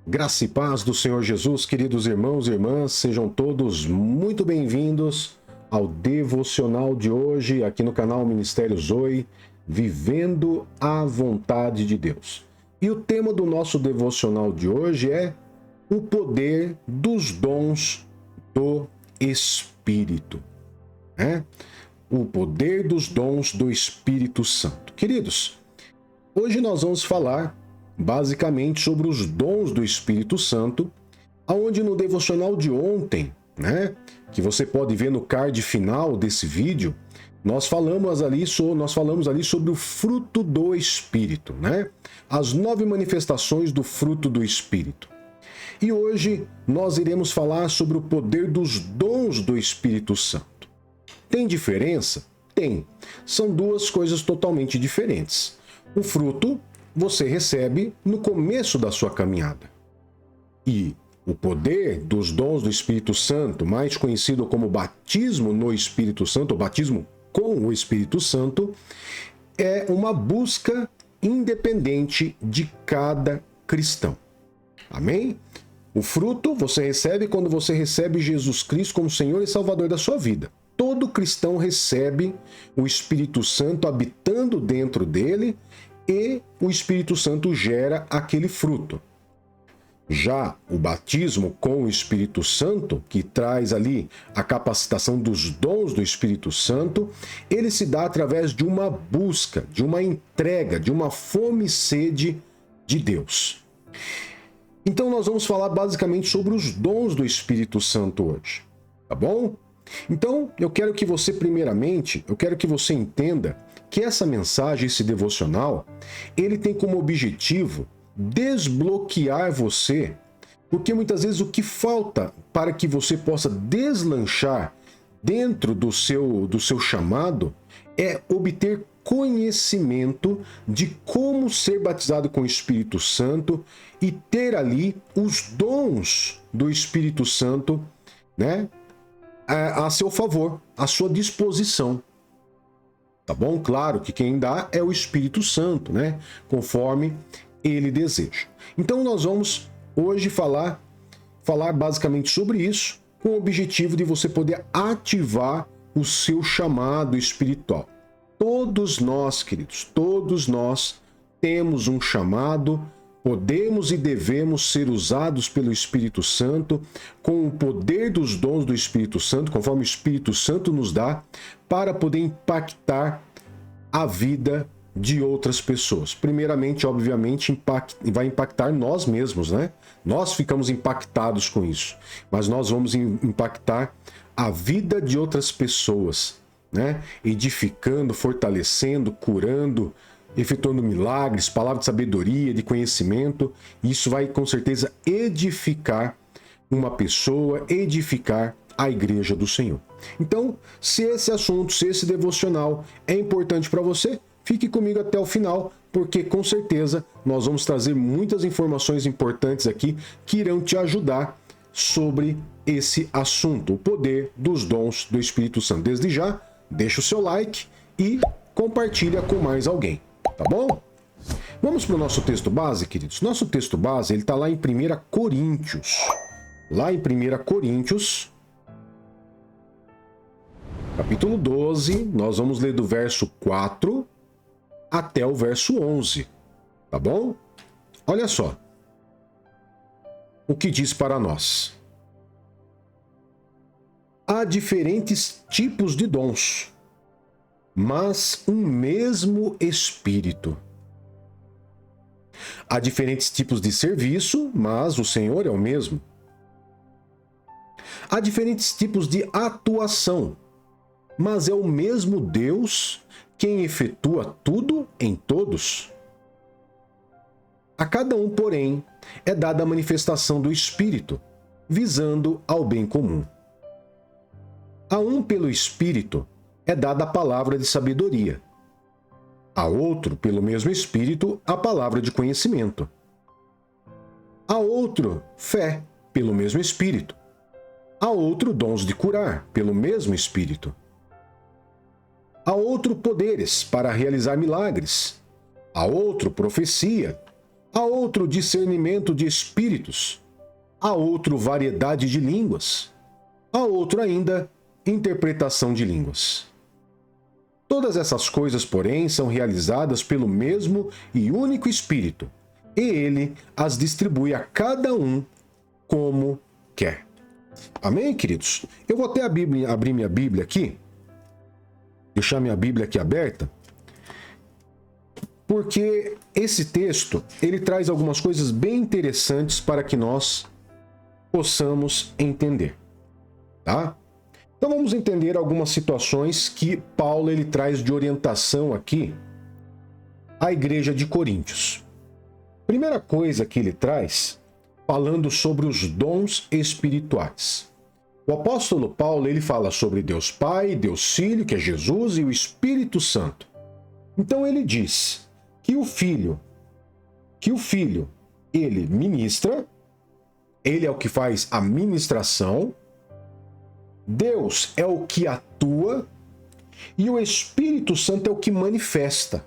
Graça e paz do Senhor Jesus, queridos irmãos e irmãs, sejam todos muito bem-vindos ao devocional de hoje, aqui no canal Ministério Zoe, Vivendo a Vontade de Deus. E o tema do nosso devocional de hoje é o poder dos dons do Espírito. O poder dos dons do Espírito Santo. Queridos, hoje nós vamos falar basicamente sobre os dons do Espírito Santo, aonde no devocional de ontem, que você pode ver no card final desse vídeo, nós falamos ali sobre o fruto do Espírito, As 9 manifestações do fruto do Espírito. E hoje nós iremos falar sobre o poder dos dons do Espírito Santo. Tem diferença? Tem. São duas coisas totalmente diferentes. O fruto você recebe no começo da sua caminhada. E o poder dos dons do Espírito Santo, mais conhecido como batismo no Espírito Santo, ou batismo com o Espírito Santo, é uma busca independente de cada cristão. Amém? O fruto você recebe quando você recebe Jesus Cristo como Senhor e Salvador da sua vida. Todo cristão recebe o Espírito Santo habitando dentro dele e o Espírito Santo gera aquele fruto. Já o batismo com o Espírito Santo, que traz ali a capacitação dos dons do Espírito Santo, ele se dá através de uma busca, de uma entrega, de uma fome e sede de Deus. Então nós vamos falar basicamente sobre os dons do Espírito Santo hoje, tá bom? Então eu quero que você entenda que essa mensagem, esse devocional, ele tem como objetivo desbloquear você, porque muitas vezes o que falta para que você possa deslanchar dentro do seu chamado é obter conhecimento de como ser batizado com o Espírito Santo e ter ali os dons do Espírito Santo, a seu favor, à sua disposição. Tá bom? Claro que quem dá é o Espírito Santo, conforme ele deseja. Então nós vamos hoje falar basicamente sobre isso, com o objetivo de você poder ativar o seu chamado espiritual. Todos nós, queridos, todos nós temos um chamado, podemos e devemos ser usados pelo Espírito Santo, com o poder dos dons do Espírito Santo, conforme o Espírito Santo nos dá, para poder impactar a vida de outras pessoas. Primeiramente, obviamente, vai impactar nós mesmos, Nós ficamos impactados com isso, mas nós vamos impactar a vida de outras pessoas, Edificando, fortalecendo, curando, efetuando milagres, palavra de sabedoria, de conhecimento. Isso vai com certeza edificar uma pessoa, edificar a igreja do Senhor. Então, se esse assunto, se esse devocional é importante para você, fique comigo até o final, porque com certeza nós vamos trazer muitas informações importantes aqui que irão te ajudar sobre esse assunto, o poder dos dons do Espírito Santo. Desde já, deixa o seu like e compartilha com mais alguém. Tá bom? Vamos para o nosso texto base, queridos. Nosso texto base ele está lá em 1 Coríntios. Lá em 1 Coríntios, capítulo 12, nós vamos ler do verso 4 até o verso 11. Tá bom? Olha só o que diz para nós. Há diferentes tipos de dons, mas um mesmo Espírito. Há diferentes tipos de serviço, mas o Senhor é o mesmo. Há diferentes tipos de atuação, mas é o mesmo Deus quem efetua tudo em todos. A cada um, porém, é dada a manifestação do Espírito, visando ao bem comum. A um, pelo Espírito, é dada a palavra de sabedoria. A outro, pelo mesmo Espírito, a palavra de conhecimento. A outro, fé, pelo mesmo Espírito. A outro, dons de curar, pelo mesmo Espírito. A outro, poderes para realizar milagres. A outro, profecia. há outro discernimento de espíritos, há outro variedade de línguas, há outro ainda interpretação de línguas. Todas essas coisas, porém, são realizadas pelo mesmo e único Espírito, e ele as distribui a cada um como quer. Amém, queridos? Eu vou até abrir minha Bíblia aqui, deixar minha Bíblia aqui aberta, porque esse texto, ele traz algumas coisas bem interessantes para que nós possamos entender, tá? Então vamos entender algumas situações que Paulo ele traz de orientação aqui à igreja de Coríntios. Primeira coisa que ele traz, falando sobre os dons espirituais. O apóstolo Paulo ele fala sobre Deus Pai, Deus Filho, que é Jesus, e o Espírito Santo. Então ele diz que o Filho, ele ministra, ele é o que faz a ministração, Deus é o que atua e o Espírito Santo é o que manifesta.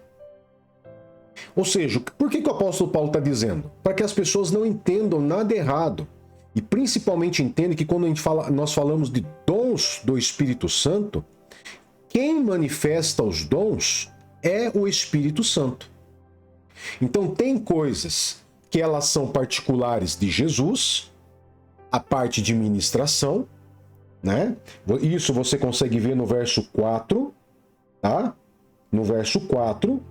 Ou seja, por que o apóstolo Paulo está dizendo? Para que as pessoas não entendam nada errado. E principalmente entendam que quando nós falamos de dons do Espírito Santo, quem manifesta os dons é o Espírito Santo. Então tem coisas que elas são particulares de Jesus, a parte de ministração, né? Isso você consegue ver no verso 4, tá? No verso 4,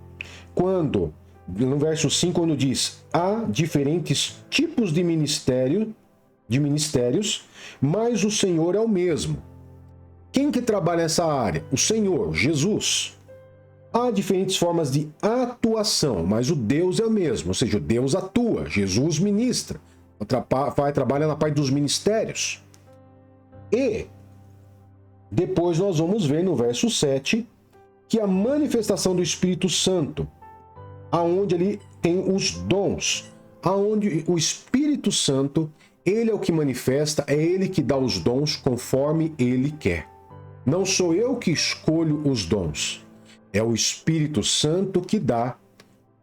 no verso 5, quando diz: há diferentes tipos de ministérios, mas o Senhor é o mesmo. Quem que trabalha nessa área? O Senhor, Jesus. Há diferentes formas de atuação, mas o Deus é o mesmo, ou seja, o Deus atua, Jesus ministra, trabalha na parte dos ministérios. E depois nós vamos ver no verso 7 que a manifestação do Espírito Santo, aonde ele tem os dons, aonde o Espírito Santo, ele é o que manifesta, é ele que dá os dons conforme ele quer. Não sou eu que escolho os dons, é o Espírito Santo que dá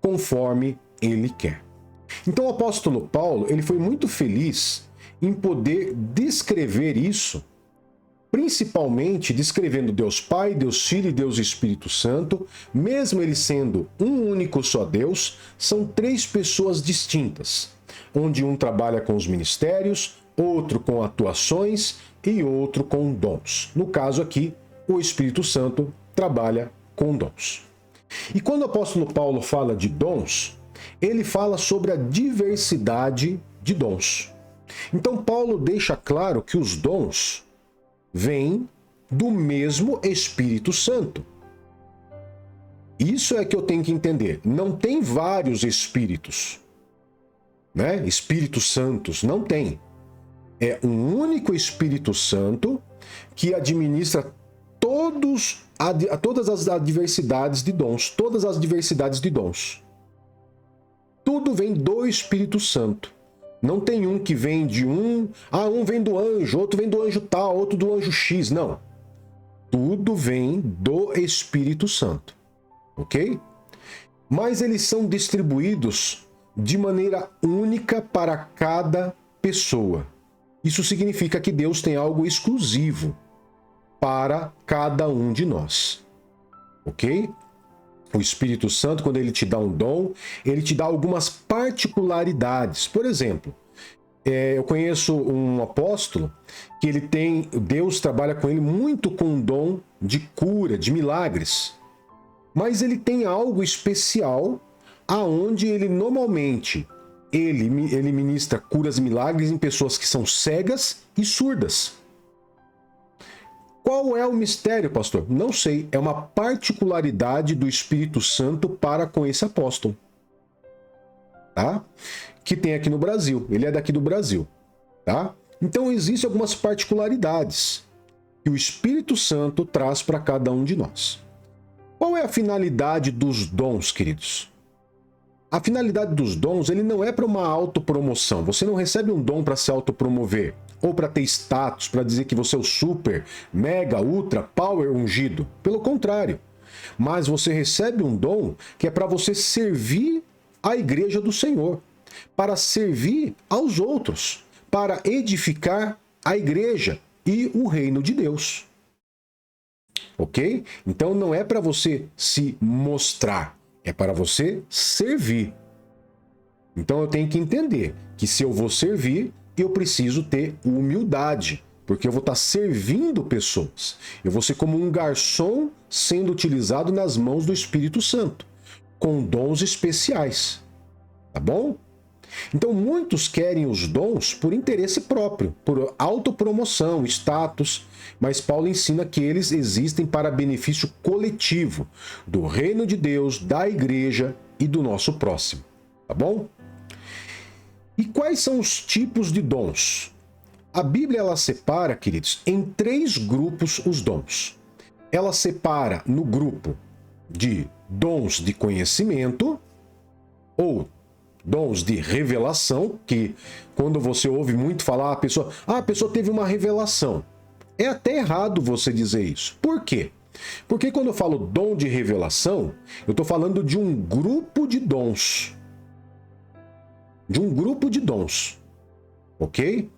conforme ele quer. Então o apóstolo Paulo, ele foi muito feliz em poder descrever isso, principalmente descrevendo Deus Pai, Deus Filho e Deus Espírito Santo, mesmo ele sendo um único só Deus, são três pessoas distintas, onde um trabalha com os ministérios, outro com atuações e outro com dons. No caso aqui, o Espírito Santo trabalha com dons. E quando o apóstolo Paulo fala de dons, ele fala sobre a diversidade de dons. Então Paulo deixa claro que os dons vêm do mesmo Espírito Santo. Isso é que eu tenho que entender. Não tem vários espíritos, né? Espíritos santos, não tem. É um único Espírito Santo que administra todas as diversidades de dons, todas as diversidades de dons. Tudo vem do Espírito Santo. Não tem um que vem de um vem do anjo, outro vem do anjo tal, outro do anjo X, não. Tudo vem do Espírito Santo, ok? Mas eles são distribuídos de maneira única para cada pessoa. Isso significa que Deus tem algo exclusivo para cada um de nós, ok? O Espírito Santo, quando ele te dá um dom, ele te dá algumas particularidades. Por exemplo, eu conheço um apóstolo que Deus trabalha com ele muito com um dom de cura, de milagres. Mas ele tem algo especial aonde ele normalmente ele ministra curas e milagres em pessoas que são cegas e surdas. Qual é o mistério, pastor? Não sei. É uma particularidade do Espírito Santo para com esse apóstolo, tá? Que tem aqui no Brasil. Ele é daqui do Brasil, tá? Então existem algumas particularidades que o Espírito Santo traz para cada um de nós. Qual é a finalidade dos dons, queridos? A finalidade dos dons, ele não é para uma autopromoção. Você não recebe um dom para se autopromover ou para ter status, para dizer que você é o super, mega, ultra, power ungido. Pelo contrário. Mas você recebe um dom que é para você servir a igreja do Senhor. para servir aos outros, para edificar a igreja e o reino de Deus. Ok? Então não é para você se mostrar, é para você servir. Então eu tenho que entender que se eu vou servir, eu preciso ter humildade, porque eu vou estar servindo pessoas. Eu vou ser como um garçom sendo utilizado nas mãos do Espírito Santo, com dons especiais. Tá bom? Então muitos querem os dons por interesse próprio, por autopromoção, status, mas Paulo ensina que eles existem para benefício coletivo do reino de Deus, da igreja e do nosso próximo. Tá bom? E quais são os tipos de dons? A Bíblia ela separa, queridos, em 3 grupos os dons. Ela separa no grupo de dons de conhecimento ou dons de revelação, que quando você ouve muito falar, a pessoa teve uma revelação. É até errado você dizer isso. Por quê? Porque quando eu falo dom de revelação, eu estou falando de um grupo de dons. De um grupo de dons. Ok?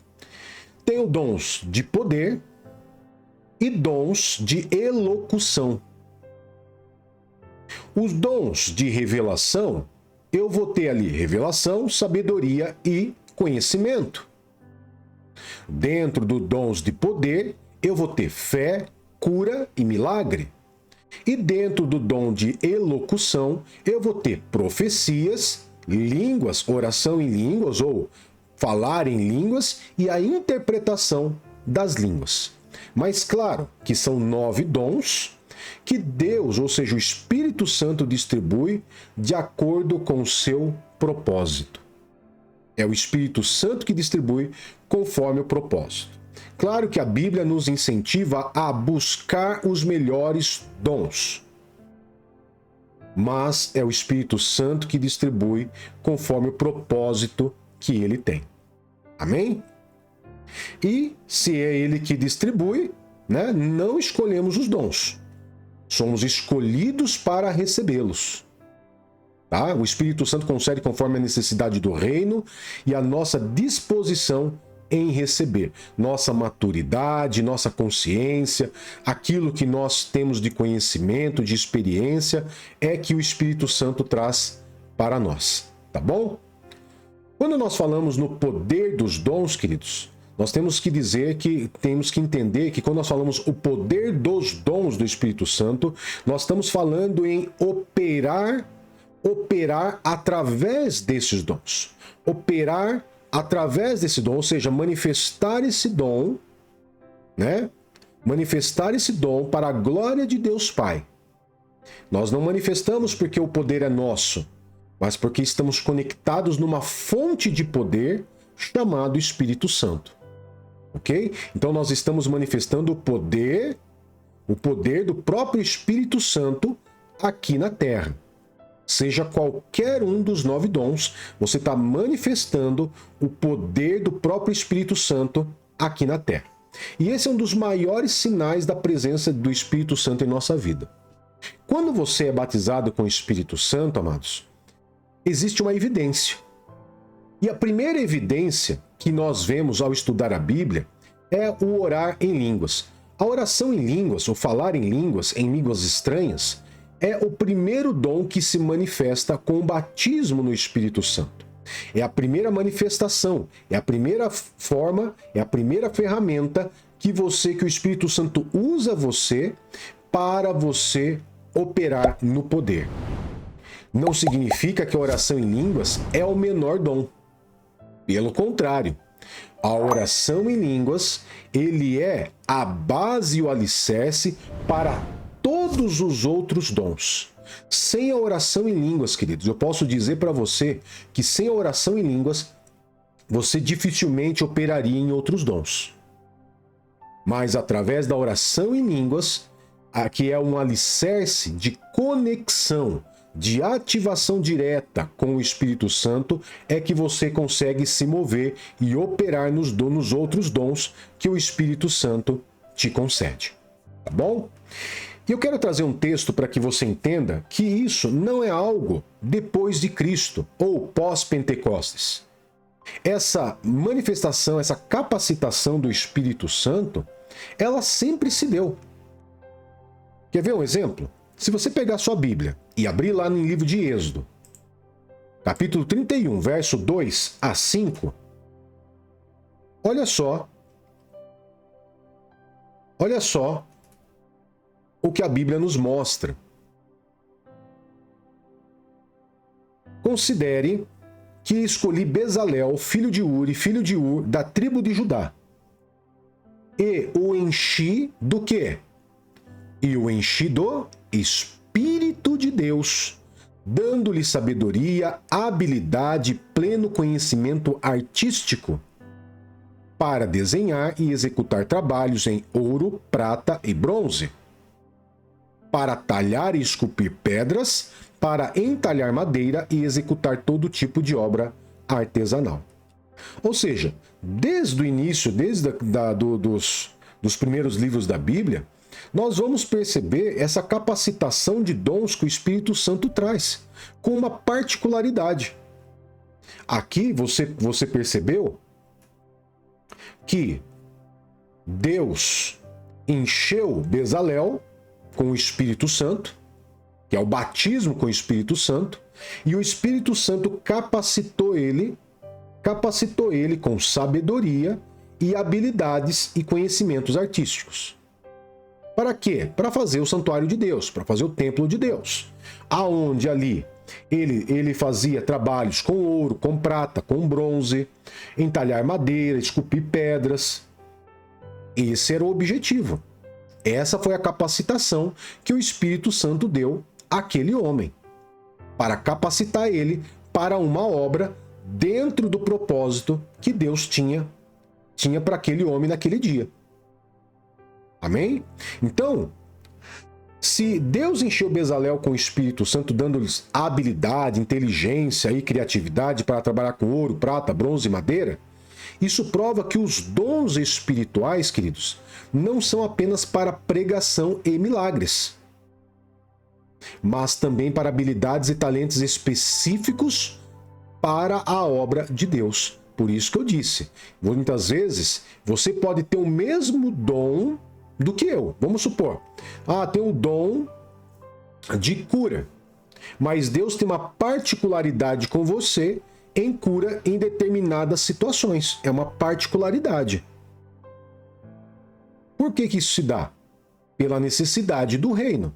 Tenho dons de poder e dons de elocução. Os dons de revelação, eu vou ter ali revelação, sabedoria e conhecimento. Dentro dos dons de poder, eu vou ter fé, cura e milagre. E dentro do dom de elocução, eu vou ter profecias, línguas, oração em línguas ou falar em línguas e a interpretação das línguas. Mas claro que são 9 dons que Deus, ou seja, o Espírito Santo distribui de acordo com o seu propósito. É o Espírito Santo que distribui conforme o propósito. Claro que a Bíblia nos incentiva a buscar os melhores dons, mas é o Espírito Santo que distribui conforme o propósito que ele tem. Amém? E se é ele que distribui, né, não escolhemos os dons. Somos escolhidos para recebê-los. Tá? O Espírito Santo concede conforme a necessidade do reino e a nossa disposição em receber. Nossa maturidade, nossa consciência, aquilo que nós temos de conhecimento, de experiência, é que o Espírito Santo traz para nós. Tá bom? Quando nós falamos no poder dos dons, queridos, nós temos que entender que quando nós falamos o poder dos dons do Espírito Santo, nós estamos falando em operar através desses dons. Operar através desse dom, ou seja, manifestar esse dom, né? Manifestar esse dom para a glória de Deus Pai. Nós não manifestamos porque o poder é nosso, mas porque estamos conectados numa fonte de poder chamado Espírito Santo. Ok? Então nós estamos manifestando o poder do próprio Espírito Santo aqui na Terra. Seja qualquer um dos 9 dons, você está manifestando o poder do próprio Espírito Santo aqui na Terra. E esse é um dos maiores sinais da presença do Espírito Santo em nossa vida. Quando você é batizado com o Espírito Santo, amados, existe uma evidência. E a primeira evidência que nós vemos ao estudar a Bíblia é o orar em línguas. A oração em línguas, ou falar em línguas estranhas, é o primeiro dom que se manifesta com o batismo no Espírito Santo. É a primeira manifestação, é a primeira forma, é a primeira ferramenta que o Espírito Santo usa você para você operar no poder. Não significa que a oração em línguas é o menor dom. Pelo contrário, a oração em línguas, ele é a base e o alicerce para todos os outros dons. Sem a oração em línguas, queridos, eu posso dizer para você que sem a oração em línguas, você dificilmente operaria em outros dons. Mas através da oração em línguas, que é um alicerce de conexão, de ativação direta com o Espírito Santo, é que você consegue se mover e operar nos outros dons que o Espírito Santo te concede. Tá bom? E eu quero trazer um texto para que você entenda que isso não é algo depois de Cristo ou pós-Pentecostes. Essa manifestação, essa capacitação do Espírito Santo, ela sempre se deu. Quer ver um exemplo? Se você pegar sua Bíblia e abrir lá no livro de Êxodo, capítulo 31, verso 2 a 5, olha só o que a Bíblia nos mostra. Considere que escolhi Bezalel, filho de Uri, filho de Ur, da tribo de Judá. E o enchi do quê? E o enchi do Espírito de Deus, dando-lhe sabedoria, habilidade, pleno conhecimento artístico, para desenhar e executar trabalhos em ouro, prata e bronze, para talhar e esculpir pedras, para entalhar madeira e executar todo tipo de obra artesanal. Ou seja, desde o início, dos primeiros livros da Bíblia, nós vamos perceber essa capacitação de dons que o Espírito Santo traz, com uma particularidade. Aqui você percebeu que Deus encheu Bezalel com o Espírito Santo, que é o batismo com o Espírito Santo, e o Espírito Santo capacitou ele com sabedoria e habilidades e conhecimentos artísticos. Para quê? Para fazer o santuário de Deus, para fazer o templo de Deus, aonde ali ele fazia trabalhos com ouro, com prata, com bronze, entalhar madeira, esculpir pedras. Esse era o objetivo. Essa foi a capacitação que o Espírito Santo deu àquele homem, para capacitar ele para uma obra dentro do propósito que Deus tinha para aquele homem naquele dia. Amém? Então, se Deus encheu Bezalel com o Espírito Santo, dando-lhes habilidade, inteligência e criatividade para trabalhar com ouro, prata, bronze e madeira, isso prova que os dons espirituais, queridos, não são apenas para pregação e milagres, mas também para habilidades e talentos específicos para a obra de Deus. Por isso que eu disse, muitas vezes você pode ter o mesmo dom do que eu. Vamos supor, tem o dom de cura, mas Deus tem uma particularidade com você em cura em determinadas situações. É uma particularidade. Por que isso se dá? Pela necessidade do reino.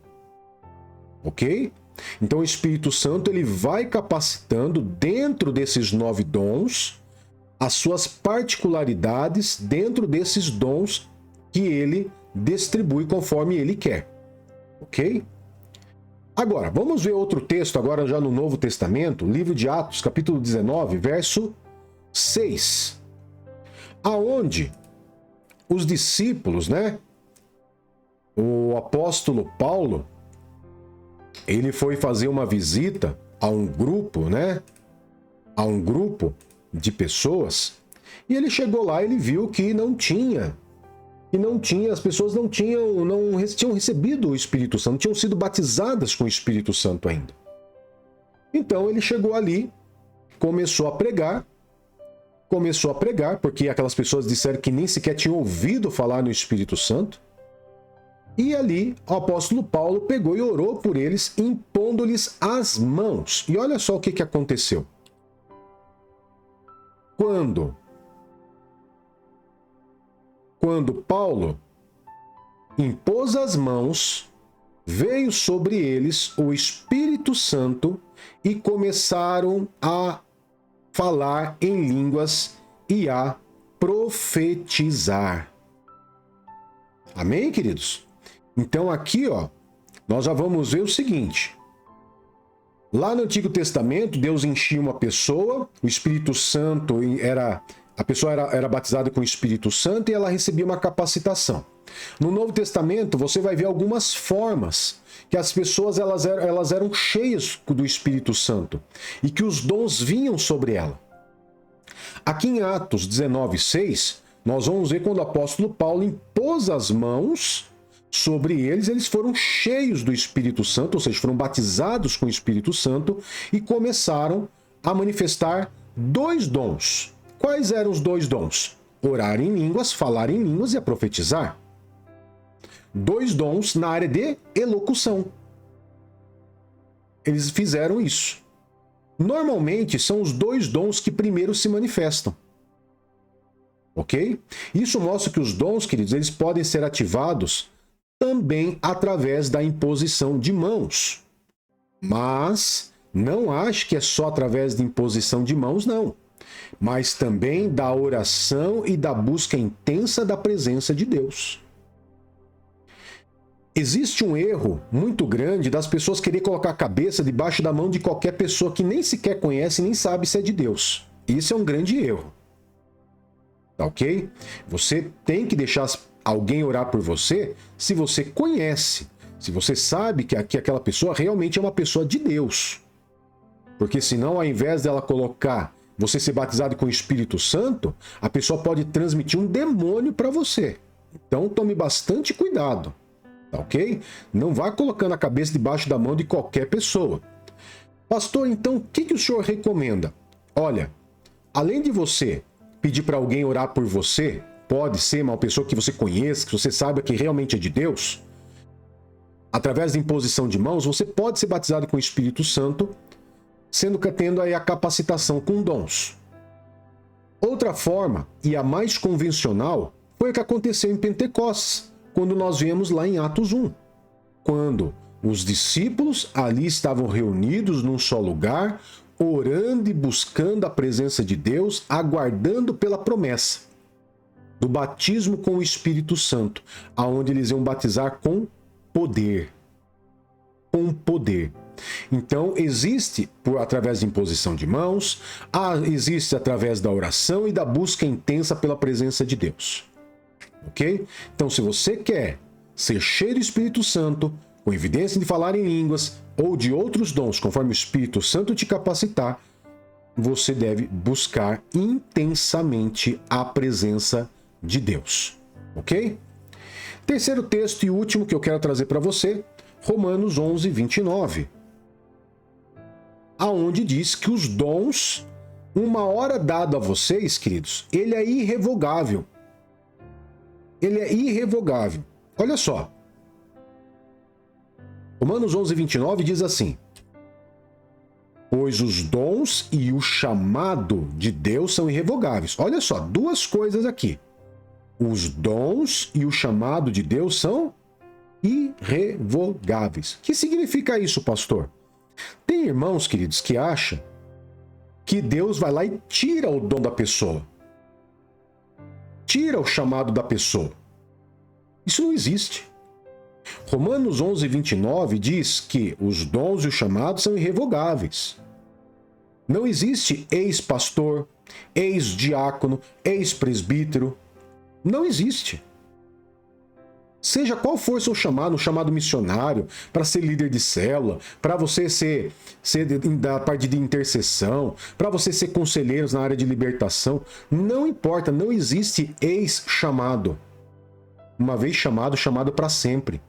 Ok? Então o Espírito Santo ele vai capacitando dentro desses 9 dons as suas particularidades dentro desses dons que ele distribui conforme ele quer. Ok? Agora, vamos ver outro texto agora já no Novo Testamento, livro de Atos, capítulo 19, verso 6. Aonde os discípulos, o apóstolo Paulo, ele foi fazer uma visita a um grupo, a um grupo de pessoas, e ele chegou lá, ele viu que as pessoas não tinham recebido o Espírito Santo, não tinham sido batizadas com o Espírito Santo ainda. Então ele chegou ali, começou a pregar, porque aquelas pessoas disseram que nem sequer tinham ouvido falar no Espírito Santo. E ali o apóstolo Paulo pegou e orou por eles, impondo-lhes as mãos. E olha só o que aconteceu. Quando Paulo impôs as mãos, veio sobre eles o Espírito Santo e começaram a falar em línguas e a profetizar. Amém, queridos? Então aqui, nós já vamos ver o seguinte. Lá no Antigo Testamento, Deus enchia uma pessoa, o Espírito Santo a pessoa era batizada com o Espírito Santo e ela recebia uma capacitação. No Novo Testamento, você vai ver algumas formas que as pessoas elas eram cheias do Espírito Santo e que os dons vinham sobre ela. Aqui em Atos 19:6, nós vamos ver quando o apóstolo Paulo impôs as mãos sobre eles, eles foram cheios do Espírito Santo, ou seja, foram batizados com o Espírito Santo e começaram a manifestar 2 dons. Quais eram os 2 dons? Orar em línguas, falar em línguas e a profetizar. 2 dons na área de elocução. Eles fizeram isso. Normalmente são os 2 dons que primeiro se manifestam. Ok? Isso mostra que os dons, queridos, eles podem ser ativados também através da imposição de mãos. Mas não ache que é só através de imposição de mãos, não. Mas também da oração e da busca intensa da presença de Deus. Existe um erro muito grande das pessoas querer colocar a cabeça debaixo da mão de qualquer pessoa que nem sequer conhece, nem sabe se é de Deus. Isso é um grande erro. Tá ok? Você tem que deixar alguém orar por você se você conhece, se você sabe que aquela pessoa realmente é uma pessoa de Deus. Porque senão, ao invés dela colocar você ser batizado com o Espírito Santo, a pessoa pode transmitir um demônio para você. Então tome bastante cuidado. Tá ok? Não vá colocando a cabeça debaixo da mão de qualquer pessoa. Pastor, então o que o senhor recomenda? Olha, além de você pedir para alguém orar por você, pode ser uma pessoa que você conheça, que você saiba que realmente é de Deus, através da imposição de mãos, você pode ser batizado com o Espírito Santo, tendo aí a capacitação com dons. Outra forma, e a mais convencional, foi o que aconteceu em Pentecostes, quando nós vemos lá em Atos 1, quando os discípulos ali estavam reunidos num só lugar, orando e buscando a presença de Deus, aguardando pela promessa do batismo com o Espírito Santo, aonde eles iam batizar com poder. Com poder. Então, existe através de imposição de mãos, existe através da oração e da busca intensa pela presença de Deus. Ok? Então, se você quer ser cheio do Espírito Santo, com evidência de falar em línguas ou de outros dons, conforme o Espírito Santo te capacitar, você deve buscar intensamente a presença de Deus. Ok? Terceiro texto e último que eu quero trazer para você, Romanos 11, 29. Aonde diz que os dons, uma hora dado a vocês, queridos, ele é irrevogável. Ele é irrevogável. Olha só. Romanos 11, 29 diz assim: pois os dons e o chamado de Deus são irrevogáveis. Olha só, 2 coisas aqui. Os dons e o chamado de Deus são irrevogáveis. O que significa isso, pastor? Tem irmãos, queridos, que acham que Deus vai lá e tira o dom da pessoa. Tira o chamado da pessoa. Isso não existe. Romanos 11, 29 diz que os dons e os chamados são irrevogáveis. Não existe ex-pastor, ex-diácono, ex-presbítero. Não existe. Seja qual for seu chamado, um chamado missionário, para ser líder de célula, para você ser da parte de intercessão, para você ser conselheiro na área de libertação, não importa, não existe ex-chamado. Uma vez chamado, chamado para sempre.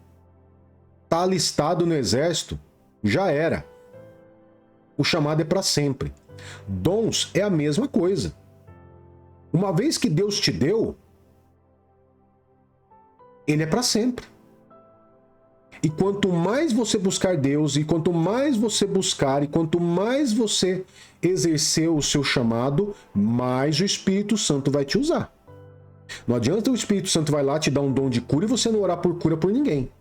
Está alistado no exército, já era. O chamado é para sempre. Dons é a mesma coisa. Uma vez que Deus te deu, ele é para sempre. E quanto mais você buscar Deus, e quanto mais você buscar, e quanto mais você exercer o seu chamado, mais o Espírito Santo vai te usar. Não adianta o Espírito Santo vai lá te dar um dom de cura e você não orar por cura por ninguém.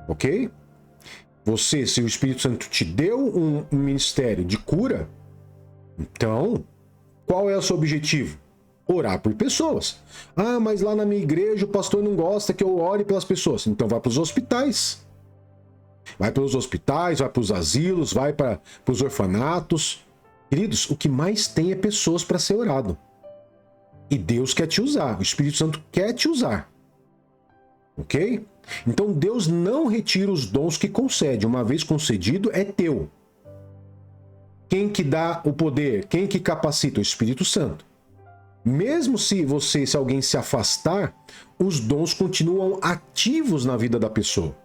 Ok? Você, se o Espírito Santo te deu um ministério de cura, então, qual é o seu objetivo? Orar por pessoas. Ah, mas lá na minha igreja o pastor não gosta que eu ore pelas pessoas. Então vai para os hospitais. Vai para os hospitais, vai para os asilos, vai para os orfanatos. Queridos, o que mais tem é pessoas para ser orado. E Deus quer te usar, o Espírito Santo quer te usar. Ok? Então Deus não retira os dons que concede. Uma vez concedido, é teu. Quem que dá o poder? Quem que capacita? O Espírito Santo. Mesmo se alguém se afastar, os dons continuam ativos na vida da pessoa.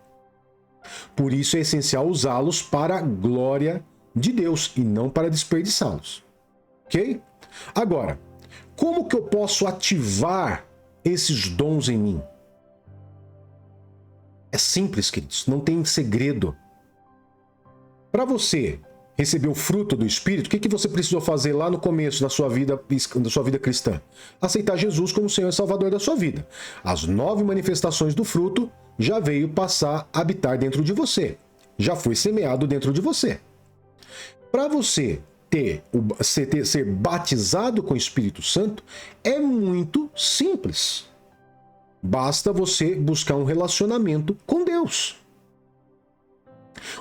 Por isso é essencial usá-los para a glória de Deus e não para desperdiçá-los. Ok? Agora, como que eu posso ativar esses dons em mim? É simples, queridos, não tem segredo. Para você receber o fruto do Espírito, o que você precisou fazer lá no começo da sua vida cristã? Aceitar Jesus como Senhor e Salvador da sua vida. As 9 manifestações do fruto já veio passar a habitar dentro de você. Já foi semeado dentro de você. Para você ser batizado com o Espírito Santo, é muito simples. Basta você buscar um relacionamento com Deus.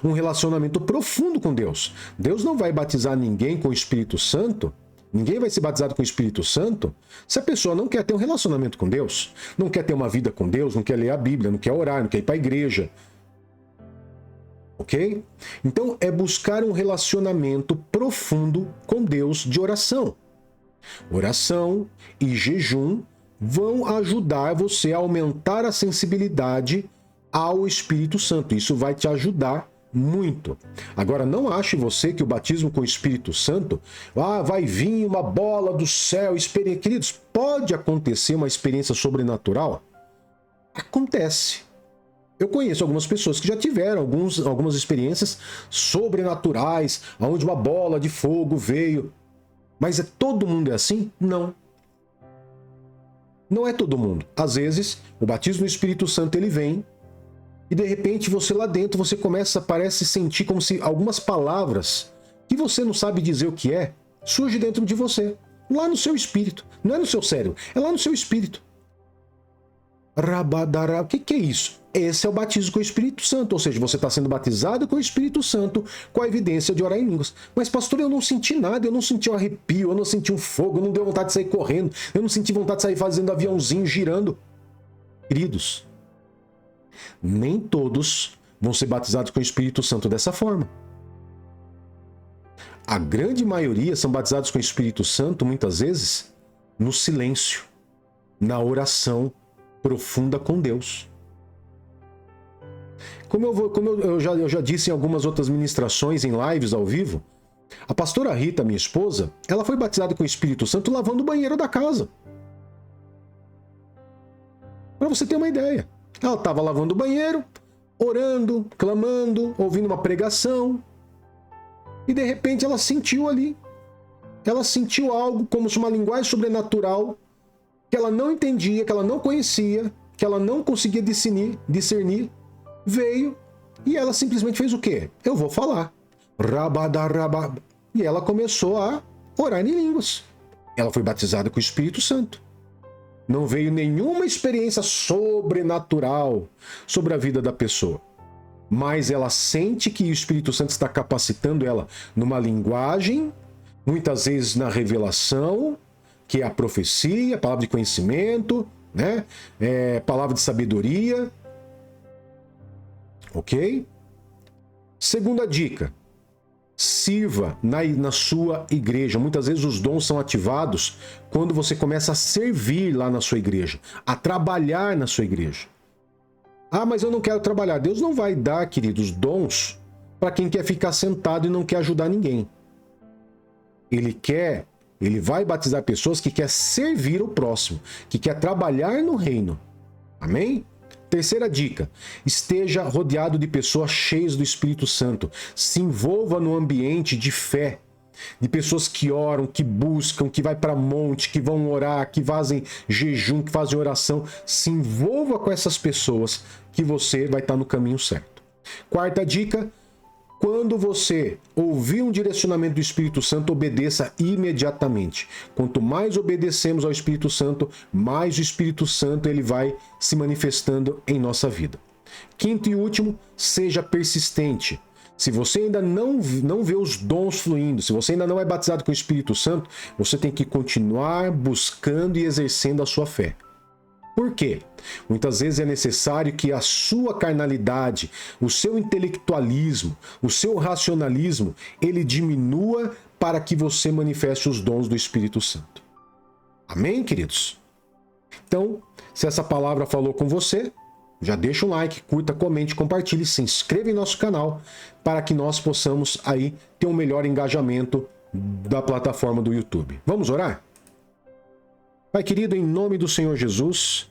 Um relacionamento profundo com Deus. Deus não vai batizar ninguém com o Espírito Santo, ninguém vai ser batizado com o Espírito Santo se a pessoa não quer ter um relacionamento com Deus, não quer ter uma vida com Deus, não quer ler a Bíblia, não quer orar, não quer ir para a igreja. Ok? Então é buscar um relacionamento profundo com Deus de oração. Oração e jejum vão ajudar você a aumentar a sensibilidade ao Espírito Santo. Isso vai te ajudar muito. Agora, não ache você que o batismo com o Espírito Santo, vai vir uma bola do céu, queridos, pode acontecer uma experiência sobrenatural? Acontece. Eu conheço algumas pessoas que já tiveram algumas experiências sobrenaturais, onde uma bola de fogo veio. Mas todo mundo é assim? Não. Não é todo mundo. Às vezes, o batismo no Espírito Santo ele vem e de repente você lá dentro você parece sentir como se algumas palavras que você não sabe dizer o que surgem dentro de você, lá no seu espírito. Não é no seu cérebro, é lá no seu espírito. Rabadara, o que é isso? Esse é o batismo com o Espírito Santo, ou seja, você está sendo batizado com o Espírito Santo com a evidência de orar em línguas. Mas pastor, eu não senti nada, eu não senti um arrepio, eu não senti um fogo, eu não deu vontade de sair correndo, eu não senti vontade de sair fazendo aviãozinho, girando. Queridos, nem todos vão ser batizados com o Espírito Santo dessa forma. A grande maioria são batizados com o Espírito Santo, muitas vezes, no silêncio, na oração profunda com Deus. Como eu já disse em algumas outras ministrações, em lives ao vivo, a pastora Rita, minha esposa, ela foi batizada com o Espírito Santo lavando o banheiro da casa. Para você ter uma ideia. Ela estava lavando o banheiro, orando, clamando, ouvindo uma pregação, e de repente ela sentiu ali. Ela sentiu algo como se uma linguagem sobrenatural que ela não entendia, que ela não conhecia, que ela não conseguia discernir, veio e ela simplesmente fez o quê? Eu vou falar. Rabadarabab. E ela começou a orar em línguas. Ela foi batizada com o Espírito Santo. Não veio nenhuma experiência sobrenatural sobre a vida da pessoa. Mas ela sente que o Espírito Santo está capacitando ela numa linguagem, muitas vezes na revelação, que é a profecia, a palavra de conhecimento, né? Palavra de sabedoria. Ok? Segunda dica. Sirva na sua igreja. Muitas vezes os dons são ativados quando você começa a servir lá na sua igreja, a trabalhar na sua igreja. Mas eu não quero trabalhar. Deus não vai dar, queridos, dons para quem quer ficar sentado e não quer ajudar ninguém. Ele vai batizar pessoas que querem servir o próximo, que quer trabalhar no reino. Amém? Terceira dica, esteja rodeado de pessoas cheias do Espírito Santo. Se envolva no ambiente de fé, de pessoas que oram, que buscam, que vai para monte, que vão orar, que fazem jejum, que fazem oração. Se envolva com essas pessoas que você vai estar no caminho certo. Quarta dica, quando você ouvir um direcionamento do Espírito Santo, obedeça imediatamente. Quanto mais obedecemos ao Espírito Santo, mais o Espírito Santo ele vai se manifestando em nossa vida. Quinto e último, seja persistente. Se você ainda não vê os dons fluindo, se você ainda não é batizado com o Espírito Santo, você tem que continuar buscando e exercendo a sua fé. Por quê? Muitas vezes é necessário que a sua carnalidade, o seu intelectualismo, o seu racionalismo, ele diminua para que você manifeste os dons do Espírito Santo. Amém, queridos? Então, se essa palavra falou com você, já deixa um like, curta, comente, compartilhe, se inscreva em nosso canal para que nós possamos aí ter um melhor engajamento da plataforma do YouTube. Vamos orar? Pai querido, em nome do Senhor Jesus,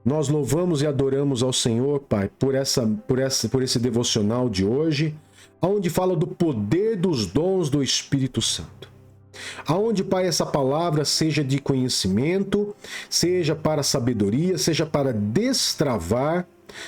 nós louvamos e adoramos ao Senhor, Pai, por esse devocional de hoje, onde fala do poder dos dons do Espírito Santo. Aonde, Pai, essa palavra seja de conhecimento, seja para sabedoria, seja para destravar,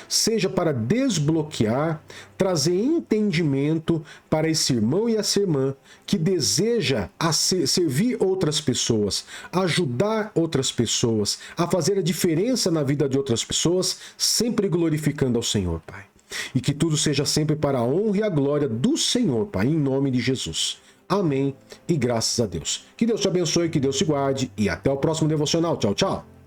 seja para desbloquear, trazer entendimento para esse irmão e essa irmã que deseja servir outras pessoas, ajudar outras pessoas, a fazer a diferença na vida de outras pessoas, sempre glorificando ao Senhor, Pai. E que tudo seja sempre para a honra e a glória do Senhor, Pai, em nome de Jesus. Amém e graças a Deus. Que Deus te abençoe, que Deus te guarde e até o próximo devocional. Tchau, tchau.